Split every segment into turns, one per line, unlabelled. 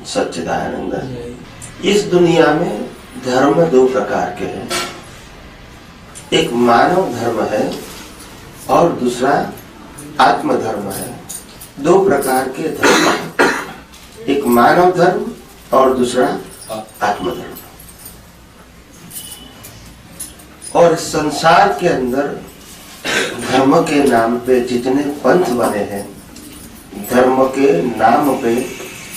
सच्चिदानंद। इस दुनिया में धर्म दो प्रकार के हैं, एक मानव धर्म है और दूसरा आत्मधर्म है। दो प्रकार के धर्म हैं, एक मानव धर्म और दूसरा आत्मधर्म। और संसार के अंदर धर्म के नाम पे जितने पंथ बने हैं, धर्म के नाम पे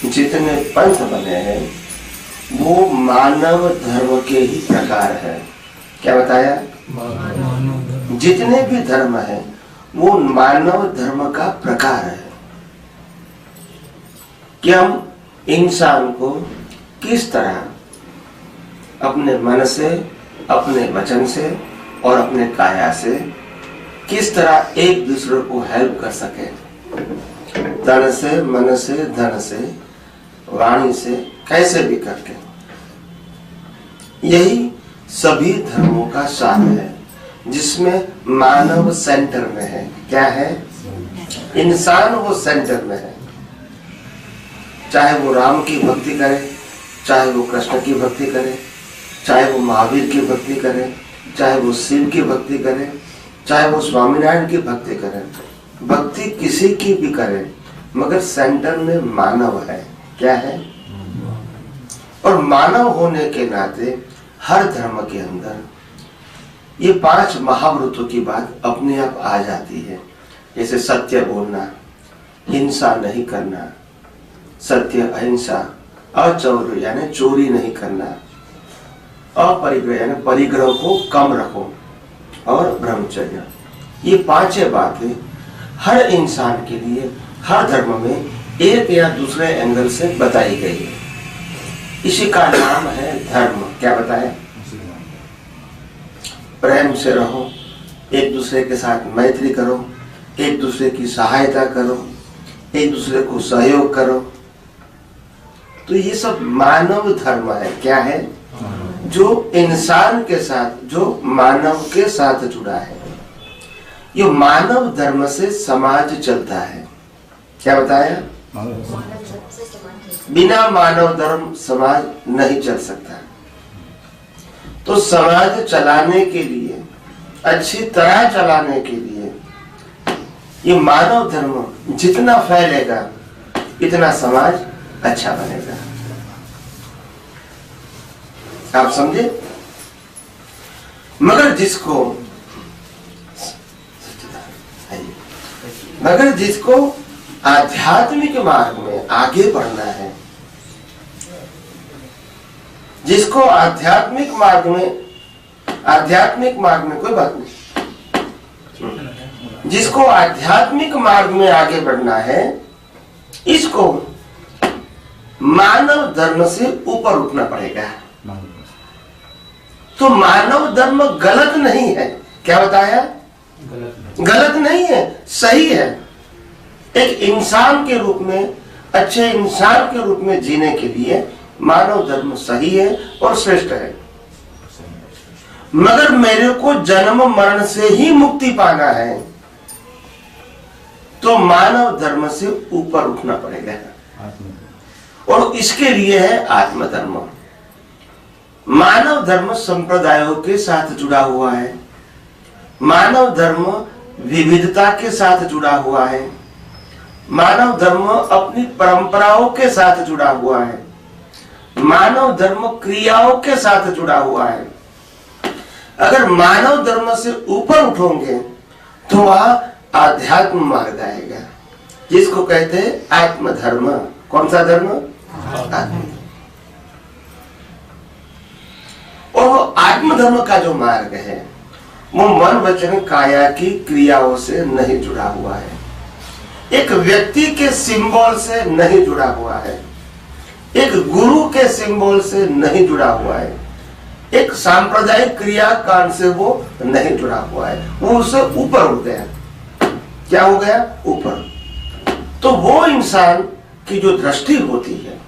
जितने पंथ बने हैं, वो मानव धर्म के ही प्रकार है। क्या बताया? जितने भी धर्म है वो मानव धर्म का प्रकार है कि हम इंसान को किस तरह अपने मन से, अपने वचन से और अपने काया से किस तरह एक दूसरे को हेल्प कर सके, तन से, मन से, धन से, वाणी से, कैसे भी करके। यही सभी धर्मों का सार है, जिसमें मानव सेंटर में है। क्या है? इंसान वो सेंटर में है। चाहे वो राम की भक्ति करे, चाहे वो कृष्ण की भक्ति करे, चाहे वो महावीर की भक्ति करे, चाहे वो शिव की भक्ति करे, चाहे वो स्वामीनारायण की भक्ति करे, भक्ति किसी की भी करे, मगर सेंटर में मानव है। क्या है? और मानव होने के नाते हर धर्म के अंदर ये 5 महाव्रतों की बात अपने आप आ जाती है। जैसे सत्य बोलना, हिंसा नहीं करना, सत्य अहिंसा, अचौर्य यानी चोरी नहीं करना, अपरिग्रह यानी परिग्रह को कम रखो, और ब्रह्मचर्य। ये 5 बातें हर इंसान के लिए हर धर्म में एक या दूसरे एंगल से बताई गई है। इसी का नाम है धर्म। क्या बताया? प्रेम से रहो, एक दूसरे के साथ मैत्री करो, एक दूसरे की सहायता करो, एक दूसरे को सहयोग करो। तो ये सब मानव धर्म है। क्या है? जो इंसान के साथ, जो मानव के साथ जुड़ा है। ये मानव धर्म से समाज चलता है। क्या बताया? बिना मानव धर्म समाज नहीं चल सकता। तो समाज चलाने के लिए, अच्छी तरह चलाने के लिए, ये मानव धर्म जितना फैलेगा इतना समाज अच्छा बनेगा। आप समझे? मगर जिसको आध्यात्मिक मार्ग में आगे बढ़ना है, जिसको आध्यात्मिक मार्ग में कोई बात नहीं, जिसको आध्यात्मिक मार्ग में आगे बढ़ना है, इसको मानव धर्म से ऊपर उठना पड़ेगा। तो मानव धर्म गलत नहीं है। क्या बताया? गलत नहीं है, सही है। एक इंसान के रूप में, अच्छे इंसान के रूप में जीने के लिए मानव धर्म सही है और श्रेष्ठ है। मगर मेरे को जन्म मरण से ही मुक्ति पाना है, तो मानव धर्म से ऊपर उठना पड़ेगा। और इसके लिए है आत्मधर्म। मानव धर्म संप्रदायों के साथ जुड़ा हुआ है। मानव धर्म विविधता के साथ जुड़ा हुआ है। मानव धर्म अपनी परंपराओं के साथ जुड़ा हुआ है। मानव धर्म क्रियाओं के साथ जुड़ा हुआ है। अगर मानव धर्म से ऊपर उठोगे तो वह आध्यात्म मार्ग आएगा, जिसको कहते हैं आत्मधर्म। कौन सा धर्म? आत्म। और वो आत्मधर्म का जो मार्ग है वो मन वचन काया की क्रियाओं से नहीं जुड़ा हुआ है, एक व्यक्ति के सिंबल से नहीं जुड़ा हुआ है, एक गुरु के सिंबल से नहीं जुड़ा हुआ है, एक सांप्रदायिक क्रियाकांड से वो नहीं जुड़ा हुआ है। वो उससे ऊपर उठ गया। क्या हो गया? ऊपर। तो वो इंसान की जो दृष्टि होती है,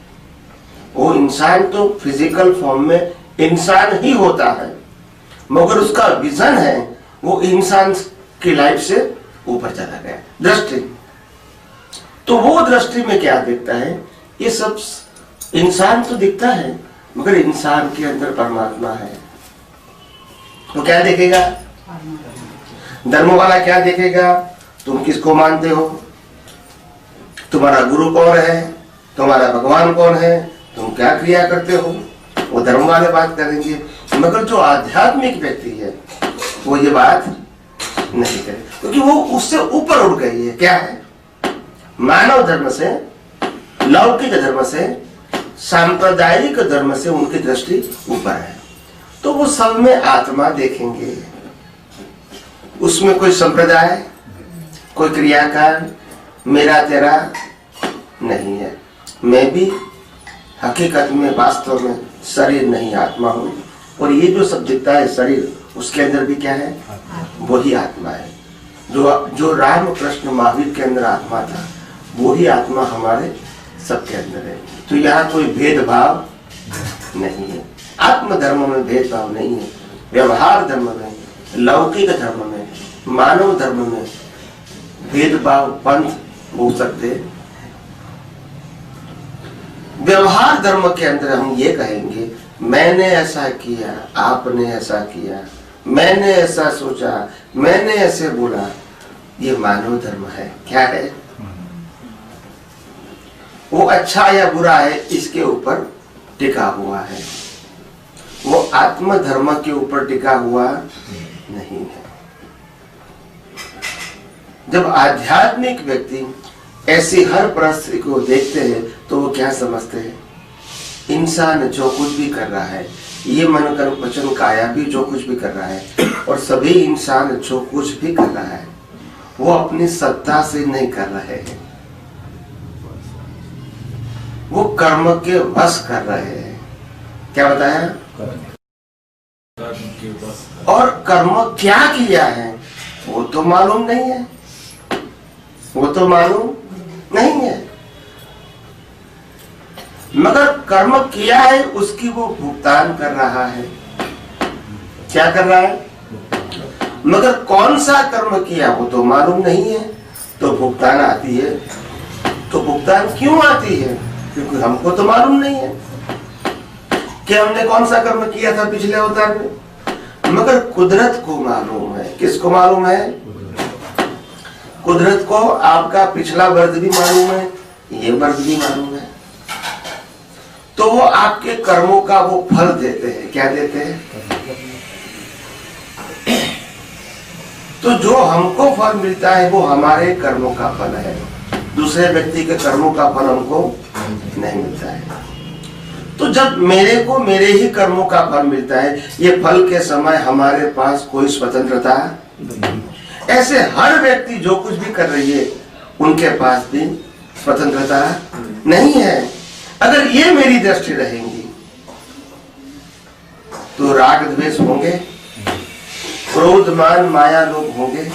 वो इंसान तो फिजिकल फॉर्म में इंसान ही होता है, मगर उसका विजन है वो इंसान की लाइफ से ऊपर चला गया। दृष्टि, तो वो दृष्टि में क्या देखता है? ये सब इंसान तो दिखता है मगर इंसान के अंदर परमात्मा है। तो क्या देखेगा? धर्म वाला क्या देखेगा? तुम किसको मानते हो, तुम्हारा गुरु कौन है, तुम्हारा भगवान कौन है, तुम क्या क्रिया करते हो, वो धर्म वाले बात करेंगे। मगर जो आध्यात्मिक व्यक्ति है वो ये बात नहीं करे, क्योंकि वो उससे ऊपर उठ गई है। क्या है? मानव धर्म से, लौकिक धर्म से, सांप्रदायिक धर्म से उनकी दृष्टि ऊपर है। तो वो सब में आत्मा देखेंगे, उसमें कोई संप्रदाय, कोई क्रियाकांड, मेरा तेरा नहीं है। मैं भी हकीकत में वास्तव में शरीर नहीं आत्मा हूँ, और ये जो सब दिखता है शरीर, उसके अंदर भी क्या है? वही आत्मा है। जो राम कृष्ण महावीर के अंदर आत्मा था, वही आत्मा हमारे सबके अंदर है। तो यहाँ कोई भेदभाव नहीं है। आत्म धर्म में भेदभाव नहीं है। व्यवहार धर्म में, लौकिक धर्म में, मानव धर्म में भेदभाव पंथ हो सकते। व्यवहार धर्म के अंदर हम ये कहेंगे, मैंने ऐसा किया, आपने ऐसा किया, मैंने ऐसा सोचा, मैंने ऐसे बोला, ये मानव धर्म है। क्या है? वो अच्छा या बुरा है इसके ऊपर टिका हुआ है, वो आत्म धर्म के ऊपर टिका हुआ नहीं है। जब आध्यात्मिक व्यक्ति ऐसी हर परिस्थिति को देखते हैं तो वो क्या समझते हैं? इंसान जो कुछ भी कर रहा है, ये मन कर्म वचन काया भी जो कुछ भी कर रहा है, और सभी इंसान जो कुछ भी कर रहा है वो अपनी सत्ता से नहीं कर रहे हैं, वो कर्म के वश कर रहे हैं। क्या बताया? और कर्म क्या किया है वो तो मालूम नहीं है, वो तो मालूम नहीं है, मगर कर्म किया है उसकी वो भुगतान कर रहा है। क्या कर रहा है? मगर कौन सा कर्म किया वो तो मालूम नहीं है, तो भुगतान आती है। तो भुगतान क्यों आती है? क्योंकि हमको तो मालूम नहीं है कि हमने कौन सा कर्म किया था पिछले अवतार में, मगर कुदरत को मालूम है। किसको मालूम है? कुदरत को आपका पिछला वर्ष भी मालूम है, ये वर्ष भी मालूम है। तो वो आपके कर्मों का वो फल देते हैं। क्या देते हैं? तो जो हमको फल मिलता है वो हमारे कर्मों का फल है, दूसरे व्यक्ति के कर्मों का फल हमको नहीं मिलता है। तो जब मेरे को मेरे ही कर्मों का फल मिलता है, ये फल के समय हमारे पास कोई स्वतंत्रता नहीं। ऐसे हर व्यक्ति जो कुछ भी कर रही है उनके पास भी स्वतंत्रता नहीं है। अगर ये मेरी दृष्टि रहेंगी तो राग द्वेष होंगे, क्रोध मान माया लोग होंगे,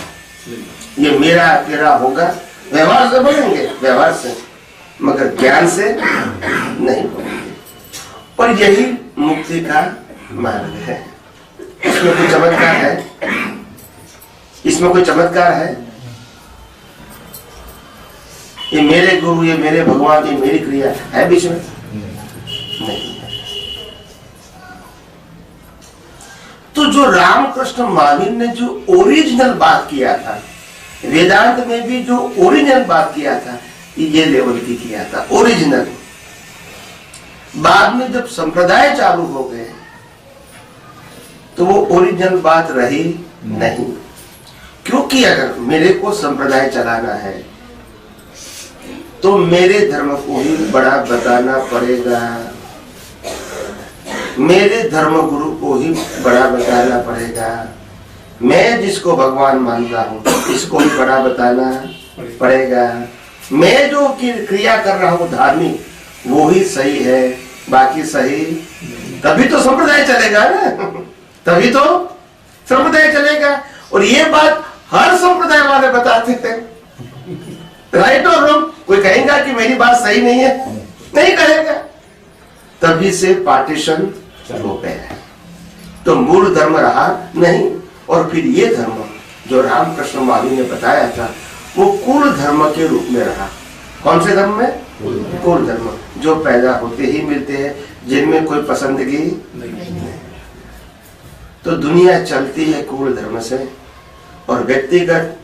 ये मेरा तेरा होगा। व्यवहार से बढ़ेंगे, व्यवहार से, मगर ज्ञान से नहीं बढ़ेंगे। और यही मुक्ति का मार्ग है। इसमें कोई चमत्कार है? इसमें कोई चमत्कार है? ये मेरे गुरु, ये मेरे भगवान, ये मेरी क्रिया है बीच में? नहीं है। तो जो रामकृष्ण महावीर ने जो ओरिजिनल बात किया था, वेदांत में भी जो ओरिजिनल बात किया था, ये लेवल की किया था, ओरिजिनल। बाद में जब संप्रदाय चालू हो गए तो वो ओरिजिनल बात रही नहीं। क्योंकि अगर मेरे को संप्रदाय चलाना है तो मेरे धर्म को ही बड़ा बताना पड़ेगा, मेरे धर्म गुरु को ही बड़ा बताना पड़ेगा। मैं जिसको भगवान मानता हूँ इसको ही बड़ा बताना पड़ेगा। मैं जो क्रिया कर रहा हूँ धार्मिक, वो ही सही है, बाकी सही। तभी तो संप्रदाय चलेगा ना, तभी तो संप्रदाय चलेगा। और ये बात हर संप्रदाय वाले बताते थे, राइट और रॉन्ग। कोई कहेगा कि मेरी बात सही नहीं है? नहीं कहेगा। तभी से पार्टीशन हो गया है। तो मूल धर्म रहा नहीं। और फिर ये धर्म जो रामकृष्ण महावीर ने बताया था वो कुल धर्म के रूप में रहा। कौन से धर्म में? कुल धर्म जो पैदा होते ही मिलते हैं, जिनमें कोई पसंदगी नहीं। तो दुनिया चलती है कुल धर्म से, और व्यक्तिगत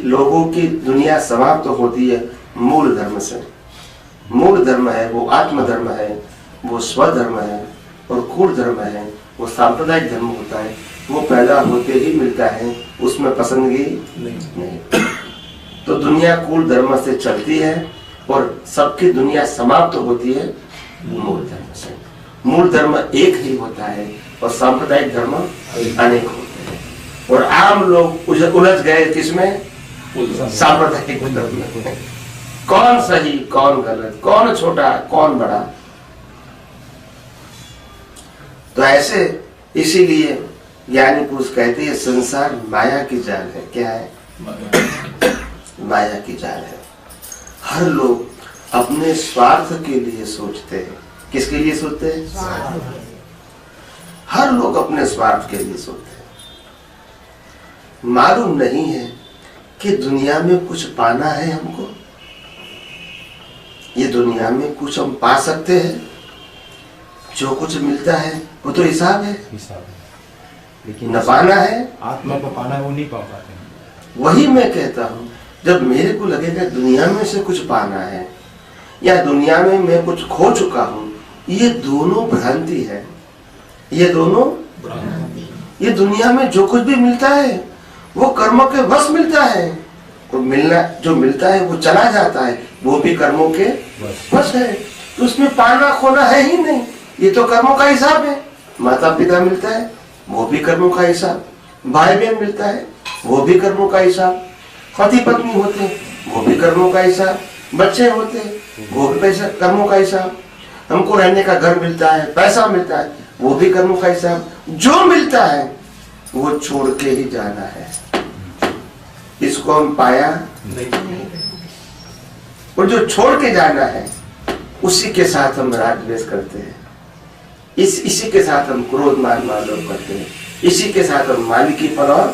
लोगों की दुनिया समाप्त होती है मूल धर्म से। मूल धर्म है वो आत्मधर्म है, वो स्वधर्म है, और कुल धर्म है वो सांप्रदायिक धर्म होता है। वो पैदा होते ही मिलता है, उसमें पसंदगी नहीं। तो दुनिया कुल धर्म से चलती है और सबकी दुनिया समाप्त होती है मूल धर्म से। मूल धर्म एक ही होता है और सांप्रदायिक धर्म अनेक होते हैं। और आम लोग उलझ गए किसमें? सांप्रदायिक धर्म में। कौन सही कौन गलत, कौन छोटा कौन बड़ा। तो ऐसे इसीलिए ज्ञानी पुरुष कहते हैं संसार माया की जाल है। क्या है? माया की जाल है। हर लोग अपने स्वार्थ के लिए सोचते हैं। किसके लिए सोचते हैं? हर लोग अपने स्वार्थ के लिए सोचते हैं। मालूम नहीं है कि दुनिया में कुछ पाना है हमको। ये दुनिया में कुछ हम पा सकते हैं। जो कुछ मिलता है वो तो हिसाब है, लेकिन न पाना है,
आत्मा को पाना है वो नहीं पा पाते हैं।
वही मैं कहता हूँ, जब मेरे को लगेगा दुनिया में से कुछ पाना है या दुनिया में मैं कुछ खो चुका हूँ, ये दोनों भ्रांति है। ये दोनों ये दुनिया में जो कुछ भी मिलता है वो कर्मों के वश मिलता है। और मिलना जो मिलता है वो चला जाता है, वो भी कर्मों के वश है। तो उसमें पाना खोना है ही नहीं। ये तो कर्मों का हिसाब है। माता पिता मिलता है वो भी कर्मों का हिसाब, भाई बहन मिलता है वो भी कर्मों का हिसाब, पति पत्नी होते हैं वो भी कर्मों का हिसाब, बच्चे होते हैं वो भी पैसा कर्मों का हिसाब, हमको रहने का घर मिलता है, पैसा मिलता है, वो भी कर्मों का हिसाब। जो मिलता है वो छोड़ के ही जाना है। इसको हम पाया नहीं। और जो छोड़ के जाना है उसी के साथ हम राग द्वेष करते हैं। इसी के साथ हम क्रोध मान लोभ करते हैं। इसी के साथ हम मालिकीपन और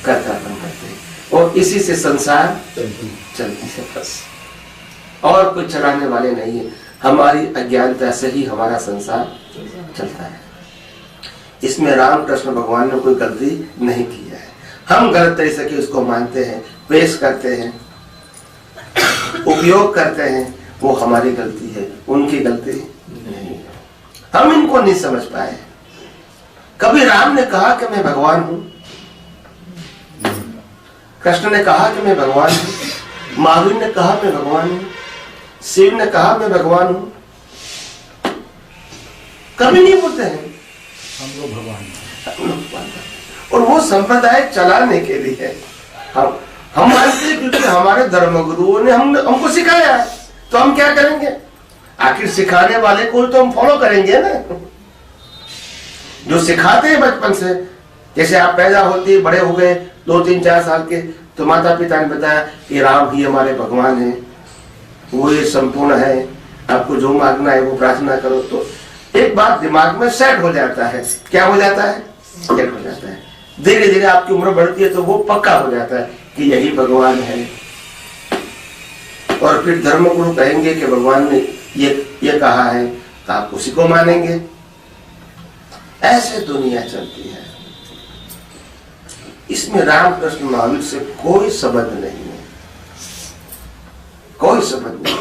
कर्तापन करते हैं। और इसी से संसार चलती है बस। और कोई चलाने वाले नहीं है। हमारी अज्ञानता से ही हमारा संसार चलता है। इसमें रामकृष्ण भगवान ने कोई गलती नहीं की है। हम गलत तरीके से उसको मानते हैं, पेश करते हैं, उपयोग करते हैं। वो हमारी गलती है, उनकी गलती नहीं है। हम इनको नहीं समझ पाए। कभी राम ने कहा कि मैं भगवान हूं, कृष्ण ने कहा कि मैं भगवान हूं, महावीर ने कहा मैं भगवान हूं, शिव ने कहा मैं भगवान हूं। कभी नहीं बोलते हैं
हम लोग भगवान।
और वो संप्रदाय चलाने के लिए हम मानते हैं, क्योंकि हमारे धर्मगुरुओं ने हमको सिखाया है। तो हम क्या करेंगे? आखिर सिखाने वाले को तो हम फॉलो करेंगे ना। जो सिखाते हैं बचपन से, जैसे आप पैदा होते बड़े हो गए 2-3-4 साल के, तो माता पिता ने बताया कि राम ही हमारे भगवान है, वो ये संपूर्ण है, आपको जो मांगना है वो प्रार्थना करो। तो एक बात दिमाग में सेट हो जाता है। क्या हो जाता है? सेट हो जाता है। धीरे धीरे आपकी उम्र बढ़ती है तो वो पक्का हो जाता है कि यही भगवान है। और फिर धर्मगुरु कहेंगे कि भगवान ने ये कहा है, तो आप उसी को मानेंगे। ऐसे दुनिया चलती है। इसमें रामकृष्ण महावीर से कोई संबंध नहीं है, कोई संबंध नहीं।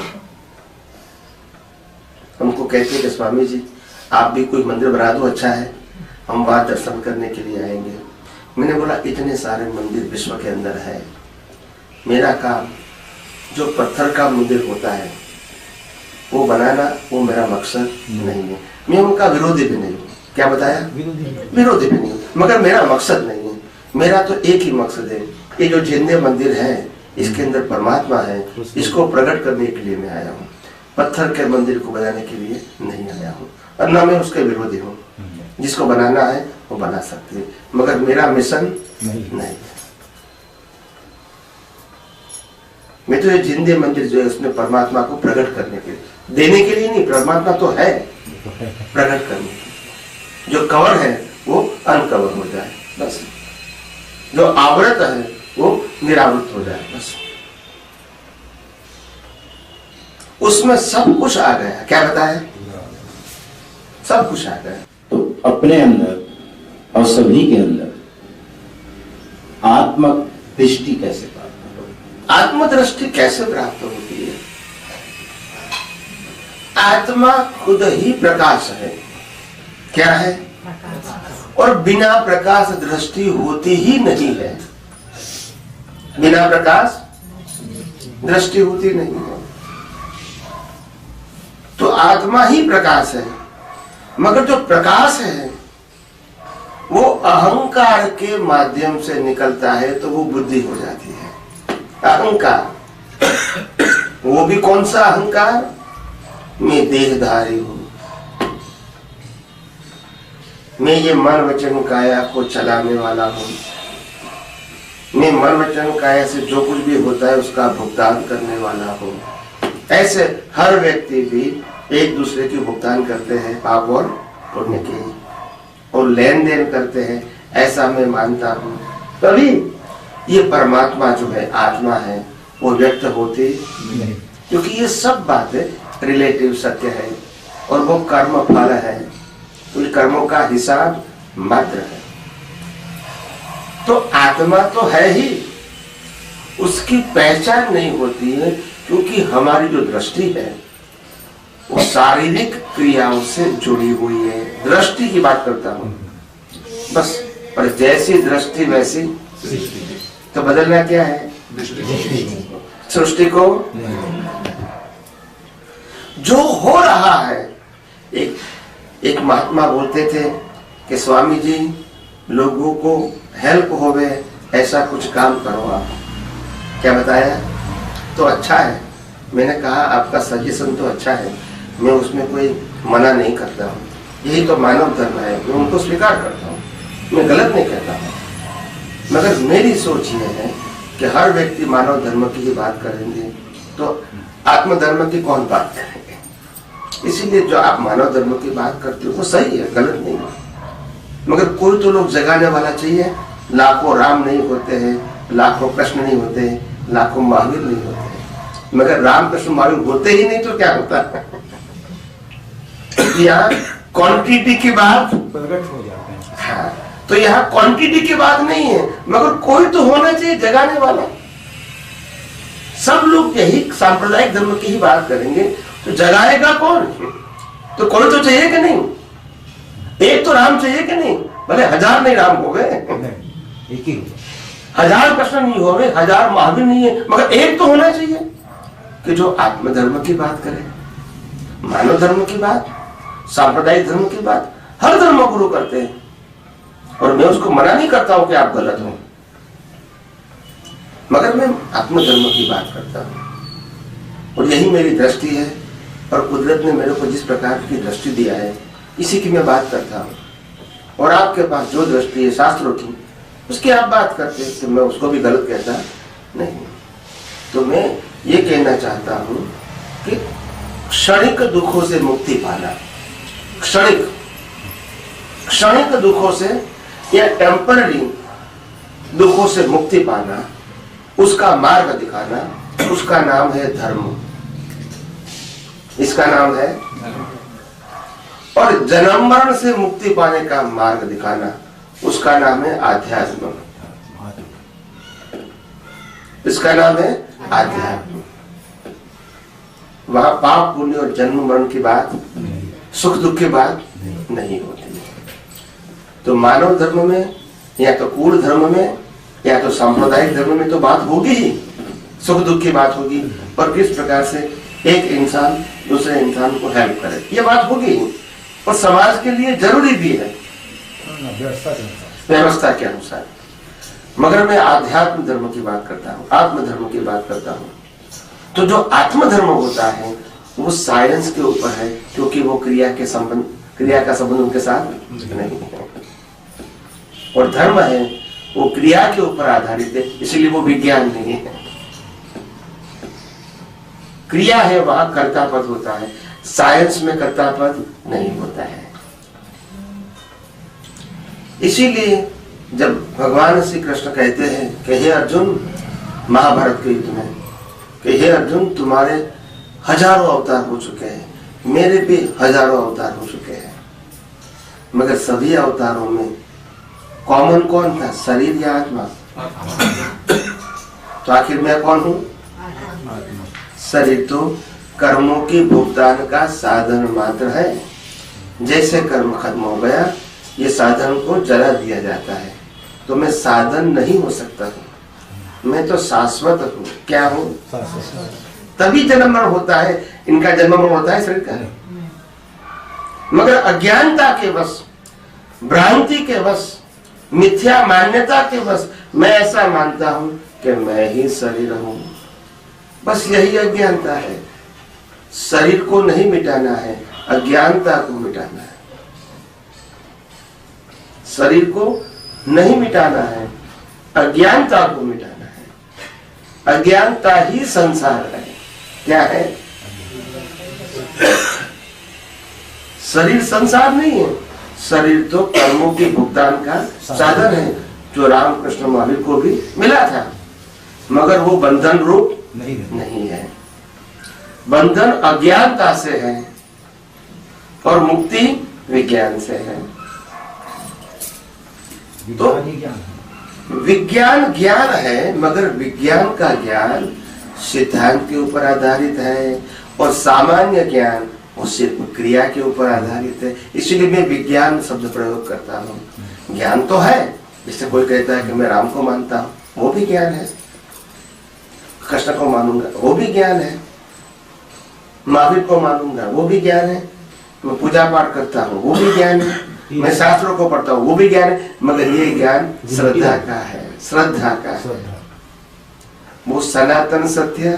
हमको कहते कि स्वामी जी आप भी कोई मंदिर बना दो, अच्छा है, हम वहां दर्शन करने के लिए आएंगे। मैंने बोला इतने सारे मंदिर विश्व के अंदर है, मेरा काम जो पत्थर का मंदिर होता है वो बनाना, वो मेरा मकसद नहीं है। मैं उनका विरोधी भी नहीं हूँ। क्या बताया? विरोधी भी नहीं हूँ, मगर मेरा मकसद नहीं है। मेरा तो एक ही मकसद है, ये जो जिंदे मंदिर है इसके अंदर परमात्मा है, इसको प्रकट करने के लिए मैं आया हूँ। पत्थर के मंदिर को बनाने के लिए नहीं आया हूँ, और न मैं उसके विरोधी हूँ। जिसको बनाना है वो बना सकते हैं, मगर मेरा मिशन नहीं। मैं तो ये जिंदे मंदिर जो है उसमें परमात्मा को प्रकट करने के लिए, देने के लिए नहीं। परमात्मा तो है, प्रकट करने के लिए। जो कवर है वो अनकवर हो जाए बस, जो आवृत है वो निरावृत हो जाए बस। उसमें सब कुछ आ गया। क्या बताया? सब कुछ आ गया।
तो अपने अंदर और सभी के अंदर आत्म दृष्टि कैसे प्राप्त हो?
आत्मदृष्टि कैसे प्राप्त होती है? आत्मा खुद ही प्रकाश है। क्या है? और बिना प्रकाश दृष्टि होती ही नहीं है। बिना प्रकाश दृष्टि होती नहीं है। तो आत्मा ही प्रकाश है, मगर जो प्रकाश है वो अहंकार के माध्यम से निकलता है, तो वो बुद्धि हो जाती है। अहंकार, वो भी कौन सा अहंकार? मैं देहधारी हूं, मैं ये मन वचन काया को चलाने वाला हूं, मैं मन वचन काया से जो कुछ भी होता है उसका भुगतान करने वाला हूं। ऐसे हर व्यक्ति भी एक दूसरे की भुगतान करते हैं, पाप और पुण्य के, और लेन देन करते हैं, ऐसा मैं मानता हूं। तभी ये परमात्मा जो है, आत्मा है, वो व्यक्त होती नहीं, क्योंकि ये सब बातें रिलेटिव सत्य है और वो कर्म फल है, उन कर्मों का हिसाब मात्र है। तो आत्मा तो है ही, उसकी पहचान नहीं होती है, क्योंकि हमारी जो दृष्टि है वो शारीरिक क्रियाओं से जुड़ी हुई है। दृष्टि की बात करता हूं बस, पर जैसी दृष्टि वैसी तो बदलना क्या है? सृष्टि को जो हो रहा है। एक महात्मा बोलते थे कि स्वामी जी, लोगों को हेल्प होवे ऐसा कुछ काम करो आप। क्या बताया? तो अच्छा है। मैंने कहा आपका सजेशन तो अच्छा है, मैं उसमें कोई मना नहीं करता हूँ, यही तो मानव धर्म है, मैं उनको स्वीकार करता हूँ, मैं गलत नहीं कहता हूँ। मगर मेरी सोच ये है कि हर व्यक्ति मानव धर्म की ही बात करेंगे तो आत्मधर्म की कौन बात करेंगे? इसीलिए जो आप मानव धर्म की बात करते हो वो सही है, गलत नहीं है, मगर कोई तो लोग जगाने वाला चाहिए। लाखों राम नहीं होते हैं, लाखों कृष्ण नहीं होते हैं, लाखों महावीर नहीं होते हैं, मगर राम कृष्ण महावीर होते ही नहीं तो क्या होता है? यहाँ क्वांटिटी की बात
प्रकट हो जाते हैं।
हाँ, तो यहाँ क्वांटिटी की बात नहीं है, मगर कोई तो होना चाहिए जगाने वाला। सब लोग यही सांप्रदायिक धर्म की ही बात करेंगे तो जगाएगा कौन? तो कोई तो चाहिए कि नहीं? एक तो राम चाहिए कि नहीं? भले 1000 नहीं राम हो गए,
एक ही
1000 कृष्ण नहीं हो गए, 1000 महावीर नहीं है, मगर एक तो होना चाहिए कि जो आत्मधर्म की बात करे, मानव धर्म की बात, सांप्रदायिक धर्म की बात हर धर्म गुरु करते हैं, और मैं उसको मना नहीं करता हूं कि आप गलत हो, मगर मैं आत्मधर्म की बात करता हूं। और यही मेरी दृष्टि है, और कुदरत ने मेरे को जिस प्रकार की दृष्टि दिया है इसी की मैं बात करता हूँ। और आपके पास जो दृष्टि है शास्त्रों की, उसकी आप बात करते हैं, तो मैं उसको भी गलत कहता नहीं। तो मैं ये कहना चाहता हूँ कि क्षणिक दुखों से मुक्ति पाना, क्षणिक दुखों से या टेम्पररी दुखों से मुक्ति पाना, उसका मार्ग दिखाना, उसका नाम है धर्म। इसका नाम है, और जन्म मरण से मुक्ति पाने का मार्ग दिखाना, उसका नाम है आध्यात्म। इसका नाम है आध्यात्म। वहां पाप पुण्य और जन्म मरण की बात, सुख दुख की बात नहीं होती। तो मानव धर्म में या तो कुल धर्म में या तो सांप्रदायिक धर्म में तो बात होगी ही, सुख दुख की बात होगी, और किस प्रकार से एक इंसान दूसरे इंसान को हेल्प करे, ये बात होगी, और समाज के लिए जरूरी भी है व्यवस्था के अनुसार। मगर मैं आध्यात्म धर्म की बात करता हूँ, आत्मधर्म की बात करता हूँ। तो जो आत्मधर्म होता है वो साइंस के ऊपर है, क्योंकि वो क्रिया का संबंध उनके साथ नहीं है। और धर्म है वो क्रिया के ऊपर आधारित है, इसलिए वो विज्ञान नहीं है। क्रिया है वहां कर्ता पद होता है, साइंस में कर्ता पद नहीं होता है। इसीलिए जब भगवान श्री कृष्ण कहते हैं कि हे अर्जुन, महाभारत के युद्ध में कि हे अर्जुन, तुम्हारे हजारों अवतार हो चुके हैं, मेरे भी हजारों अवतार हो चुके हैं, मगर सभी अवतारों में कॉमन कौन था? शरीर या आत्मा? तो आखिर मैं कौन हूं? शरीर तो कर्मों के भुगतान का साधन मात्र है। जैसे कर्म खत्म हो गया, ये साधन को जला दिया जाता है, तो मैं साधन नहीं हो सकता हूँ, मैं तो शाश्वत हूँ। क्या हूँ? तभी जन्म मरण होता है, इनका जन्म मरण होता है शरीर का, मगर अज्ञानता के वश, भ्रांति के वश, मिथ्या मान्यता के वश मैं ऐसा मानता हूं कि मैं ही शरीर हूं। बस यही अज्ञानता है। शरीर को नहीं मिटाना है, अज्ञानता को मिटाना है। शरीर को नहीं मिटाना है, अज्ञानता को मिटाना है। अज्ञानता ही संसार है। क्या है? शरीर संसार नहीं है, शरीर तो कर्मों के भुगतान का साधन है, जो रामकृष्ण महावीर को भी मिला था, मगर वो बंधन रूप नहीं है। बंधन अज्ञानता से है और मुक्ति विज्ञान से है। तो विज्ञान ज्ञान है, मगर विज्ञान का ज्ञान सिद्धांत के ऊपर आधारित है और सामान्य ज्ञान वो सिर्फ क्रिया के ऊपर आधारित है। इसलिए मैं विज्ञान शब्द प्रयोग करता हूँ। ज्ञान तो है, जैसे कोई कहता है कि मैं राम को मानता हूँ, वो भी ज्ञान है। कृष्ण को मानूंगा, वो भी ज्ञान है। महावीर को मानूंगा, वो भी ज्ञान है। मैं पूजा पाठ करता हूँ, वो भी ज्ञान है। मैं शास्त्रों को पढ़ता हूँ, वो भी ज्ञान है, मगर ये ज्ञान श्रद्धा का है, श्रद्धा का है। वो सनातन सत्य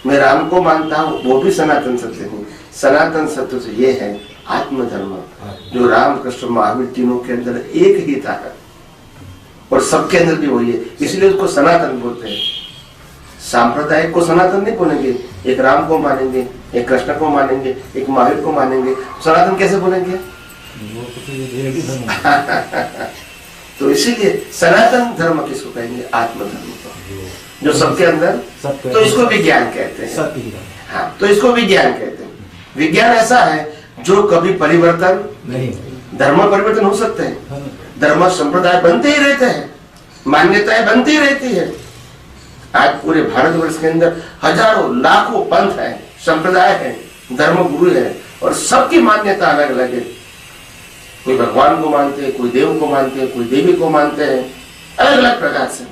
मैं राम को मानता हूँ, वो भी सनातन सत्य नहीं। सनातन सत्य से ये है आत्मधर्म, जो राम कृष्ण महावीर तीनों के अंदर एक ही था और सबके अंदर भी वही है, इसलिए उसको सनातन बोलते हैं। सांप्रदायिक को सनातन नहीं बोलेंगे, एक राम को मानेंगे, एक कृष्ण को मानेंगे, एक महावीर को मानेंगे, सनातन कैसे बोलेंगे? तो इसीलिए सनातन धर्म किसको कहेंगे? आत्मधर्म को, जो सबके अंदर। तो इसको विज्ञान कहते हैं। हाँ, तो इसको विज्ञान कहते हैं। विज्ञान ऐसा है जो कभी परिवर्तन नहीं। धर्म परिवर्तन हो सकते हैं, धर्म संप्रदाय बनते ही रहते हैं, मान्यताएं बनती रहती है। आज पूरे भारतवर्ष के अंदर हजारों लाखों पंथ है, संप्रदाय है, धर्म गुरु है, और सबकी मान्यता अलग अलग है। कोई भगवान को मानते हैं, कोई देव को मानते हैं, कोई देवी को मानते हैं, अलग अलग प्रकार से।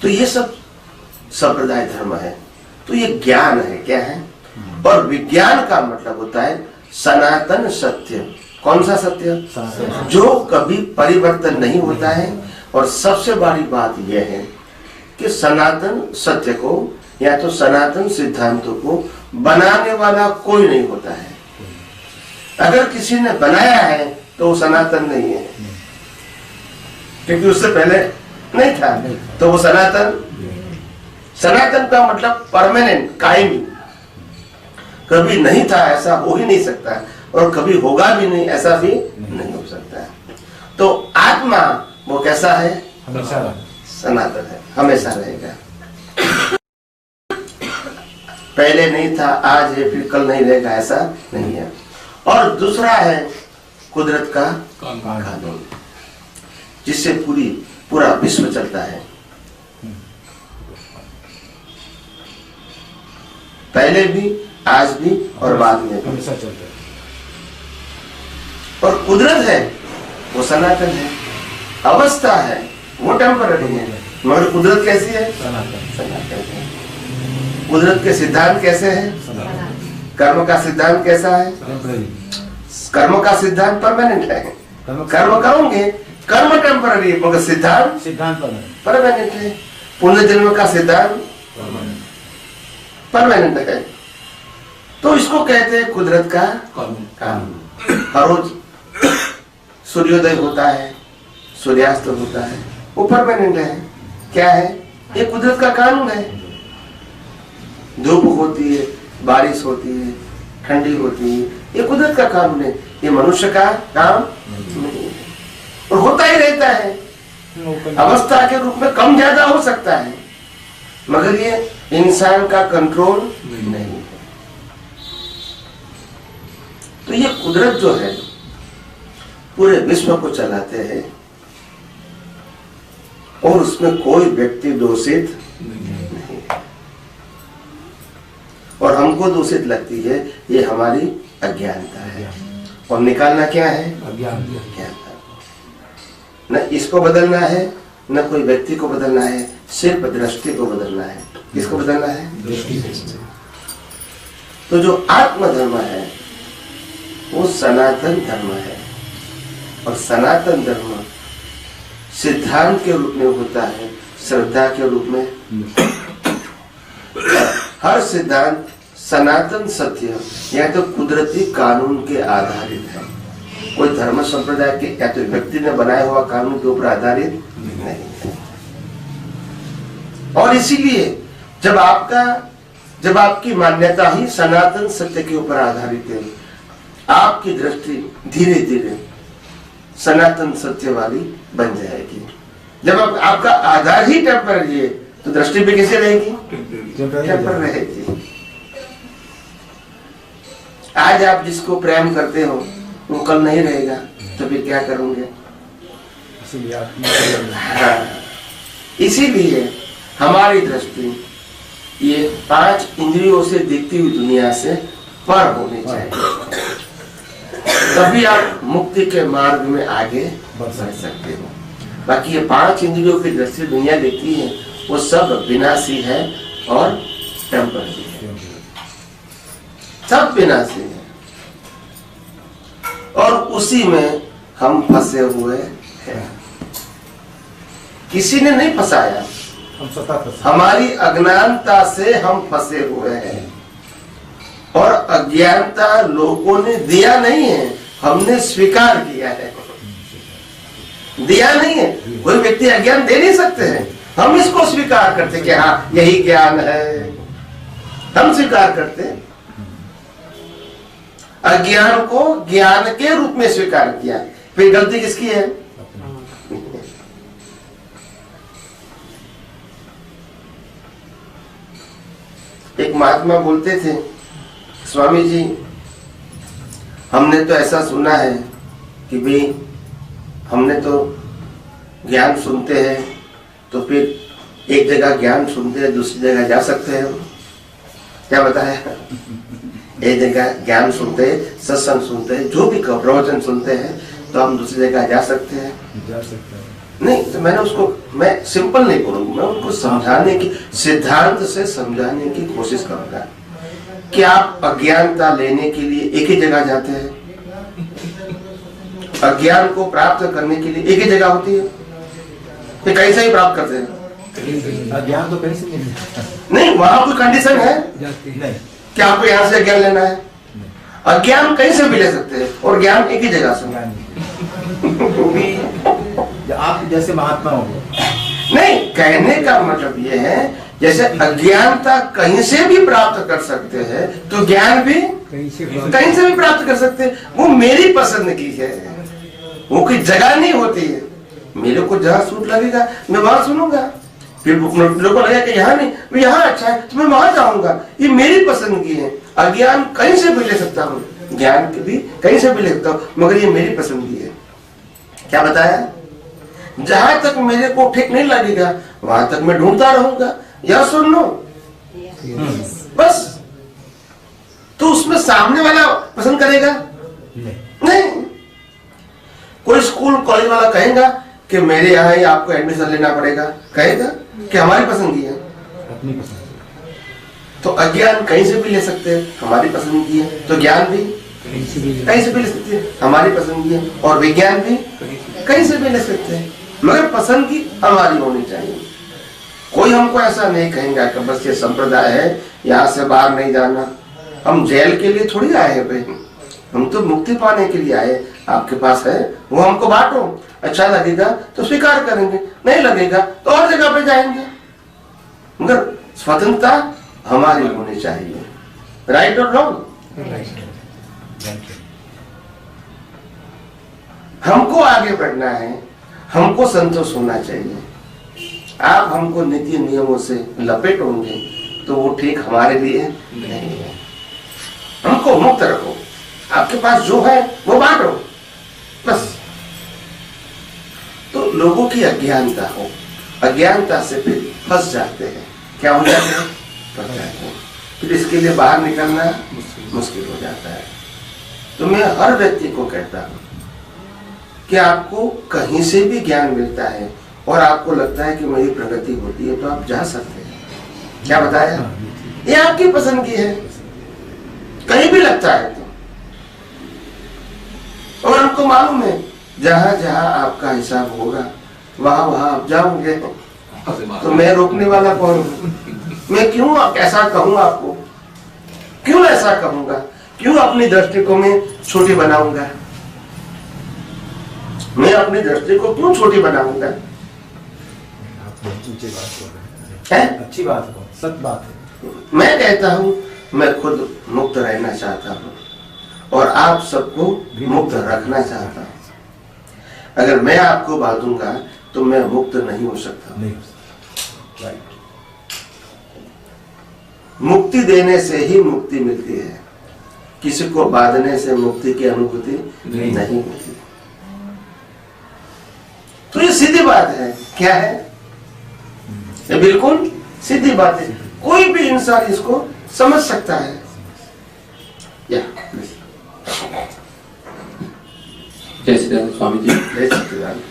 तो ये सब संप्रदाय धर्म है। तो ये ज्ञान है। क्या है? और विज्ञान का मतलब होता है सनातन सत्य। कौन सा सत्य? जो कभी परिवर्तन नहीं होता है। और सबसे बड़ी बात यह है कि सनातन सत्य को या तो सनातन सिद्धांतों को बनाने वाला कोई नहीं होता है। अगर किसी ने बनाया है तो वो सनातन नहीं है, क्योंकि उससे पहले नहीं था, तो वो सनातन। सनातन का मतलब परमानेंट, कायमी। कभी नहीं था ऐसा हो ही नहीं सकता, और कभी होगा भी नहीं ऐसा भी नहीं हो सकता। तो आत्मा वो कैसा है? हमेशा सनातन है, हमेशा रहेगा। पहले नहीं था, आज है, फिर कल नहीं रहेगा, ऐसा नहीं है। और दूसरा है कुदरत का कानून, जिससे पूरा विश्व चलता है। पहले भी, आज भी और बाद में भी हमेशा चलता है। और कुदरत है वो सनातन है, अवस्था है वो टेम्पररी है, मगर कुदरत कैसी है? सनातन है। कुदरत के सिद्धांत कैसे हैं? कर्म का सिद्धांत कैसा है? कर्म का सिद्धांत परमानेंट है। कर्म करोगे, कर्म टेम्पररी, मगर सिद्धांत परमानेंट है। पुनर्जन्म का सिद्धांत परमानेंट है। तो इसको कहते हैं कुदरत का कानून। हर रोज सूर्योदय होता है, सूर्यास्त होता है, वो परमानेंट है। क्या है? ये कुदरत का कानून है। धूप होती है, बारिश होती है, ठंडी होती है, ये कुदरत का कानून है। ये मनुष्य का काम नहीं है, और होता ही रहता है। अवस्था के रूप में कम ज्यादा हो सकता है, मगर ये इंसान का कंट्रोल नहीं है। तो ये कुदरत जो है पूरे विश्व को चलाते हैं और उसमें कोई व्यक्ति दोषित नहीं है। और हमको दूषित लगती है ये हमारी अज्ञानता है। और निकालना क्या है? अज्ञानता। न इसको बदलना है, न कोई व्यक्ति को बदलना है, सिर्फ दृष्टि को बदलना है। किसको बदलना है? दृष्टि। तो जो आत्मधर्म है वो सनातन धर्म है। और सनातन धर्म सिद्धांत के रूप में होता है, श्रद्धा के रूप में। हर सिद्धांत सनातन सत्य या तो कुदरती कानून के आधारित है। कोई धर्म संप्रदाय के या तो व्यक्ति ने बनाया हुआ कानून के ऊपर आधारित नहीं है। और इसीलिए जब आपकी मान्यता ही सनातन सत्य के ऊपर आधारित है, आपकी दृष्टि धीरे धीरे सनातन सत्य वाली बन जाएगी। जब आपका आधार ही टेम्पररी है तो दृष्टि भी कैसे रहेगी? टेम्पर रहेगी। आज आप जिसको प्रेम करते हो वो कल नहीं रहेगा, तो फिर क्या करोगे? इसीलिए हमारी दृष्टि ये 5 इंद्रियों से दिखती हुई दुनिया से पर होनी चाहिए। तभी आप मुक्ति के मार्ग में आगे बढ़ सकते हो। बाकी ये 5 इंद्रियों की दृष्टि दुनिया देखती है वो सब विनाशी है और टेम्पररी है, सब विनाशी है। और उसी में हम फंसे हुए हैं। किसी ने नहीं फंसाया, हमारी अज्ञानता से हम फंसे हुए हैं। और अज्ञानता लोगों ने दिया नहीं है, हमने स्वीकार किया है। दिया नहीं है, कोई व्यक्ति अज्ञान दे नहीं सकते हैं, हम इसको स्वीकार करते कि हाँ यही ज्ञान है, हम स्वीकार करते। अज्ञान को ज्ञान के रूप में स्वीकार किया, फिर गलती किसकी है? एक महात्मा बोलते थे, स्वामी जी हमने तो ऐसा सुना है कि भाई हमने तो ज्ञान सुनते हैं तो फिर एक जगह ज्ञान सुनते हैं दूसरी जगह जा सकते हैं। क्या बताया? एक जगह ज्ञान सुनते हैं, सत्संग सुनते हैं, जो भी प्रवचन सुनते हैं तो हम दूसरी जगह जा सकते हैं। नहीं तो मैं सिंपल नहीं बोलूंगा, मैं उनको समझाने की, सिद्धांत से समझाने की कोशिश करूंगा कि आप अज्ञानता लेने के लिए एक ही जगह जाते हैं, अज्ञान को प्राप्त करने के लिए एक ही जगह होती है, फिर कहीं से ही प्राप्त करते हैं।
अज्ञान तो कहीं से
नहीं, वहां कोई कंडीशन है
नहीं
कि आपको यहाँ से ज्ञान लेना है। अज्ञान कहीं से भी ले सकते हैं और ज्ञान एक ही जगह से।
आप जैसे महात्मा हो
नहीं, कहने का मतलब ये है जैसे अज्ञानता कहीं से भी प्राप्त कर सकते हैं तो ज्ञान भी कहीं से भी प्राप्त कर सकते हैं। वो मेरी पसंद की है, वो कोई जगह नहीं होती है। मेरे को जहाँ सूट लगेगा मैं वहां सुनूंगा, फिर लोगों को लगेगा कि यहाँ नहीं, मैं यहाँ अच्छा है तो मैं वहां जाऊंगा। ये मेरी पसंद की है। अज्ञान कहीं से भी ले सकता हूँ, ज्ञान भी कहीं से भी ले सकता हूँ, मगर ये मेरी पसंद की है। क्या बताया? जहां तक मेरे को ठीक नहीं लगेगा वहां तक मैं ढूंढता रहूंगा, या सुन लो बस। तो उसमें सामने वाला पसंद करेगा नहीं। कोई स्कूल कॉलेज वाला कहेगा कि मेरे यहाँ ही आपको एडमिशन लेना पड़ेगा, कहेगा कि हमारी पसंद की है,
अपनी पसंद।
तो अज्ञान कहीं से भी ले सकते हैं, हमारी पसंद की है, तो ज्ञान भी कहीं से भी ले सकते हैं, हमारी पसंद की है, और विज्ञान भी कहीं से भी ले सकते हैं, मगर पसंद की हमारी होनी चाहिए। कोई हमको ऐसा नहीं कहेगा कि बस ये संप्रदाय है यहाँ से बाहर नहीं जाना। हम जेल के लिए थोड़ी आए हैं भाई, हम तो मुक्ति पाने के लिए आए। आपके पास है वो हमको बांटो, अच्छा लगेगा तो स्वीकार करेंगे, नहीं लगेगा तो और जगह पे जाएंगे, मगर स्वतंत्रता हमारी होनी चाहिए। राइट और रॉन्ग? हमको आगे बढ़ना है, हमको संतोष होना चाहिए। आप हमको नीति नियमों से लपेटोगे तो वो ठीक हमारे लिए नहीं है। हमको मुक्त रखो, आपके पास जो है वो बांटो, बस। तो लोगों की अज्ञानता हो, अज्ञानता से फिर फंस जाते हैं। क्या हो जाते हैं? फंस जाते हैं। फिर इसके लिए बाहर निकलना मुश्किल हो जाता है। तो मैं हर व्यक्ति को कहता हूं कि आपको कहीं से भी ज्ञान मिलता है और आपको लगता है कि मेरी प्रगति होती है, तो आप जा सकते हैं। क्या बताया? ये आपकी पसंद की है, कहीं भी लगता है तो। और हमको मालूम है जहां जहां आपका हिसाब होगा वहां वहां आप जाओगे, तो मैं रोकने वाला कौन हूं? मैं क्यों ऐसा कहूं आपको? क्यों ऐसा कहूंगा? क्यों अपनी दृष्टि को मैं छोटी बनाऊंगा? मैं अपनी दृष्टि को क्यों छोटी बनाऊंगा?
आप बहुत ऊंची बात बोल रहे हैं।
है?
अच्छी बात है, सच बात है।
मैं कहता हूं मैं खुद मुक्त रहना चाहता हूं और आप सबको मुक्त रखना चाहता हूं। अगर मैं आपको बांधूंगा तो मैं मुक्त नहीं हो सकता।
नहीं, राइट।
मुक्ति देने से ही मुक्ति मिलती है, किसी को बांधने से मुक्ति की अनुभूति नहीं होती। तो ये सीधी बात है। क्या है? ये बिल्कुल सीधी बात है, कोई भी इंसान इसको समझ सकता है। या
जय श्री राम स्वामी जी।
जय सच्चिदानंद।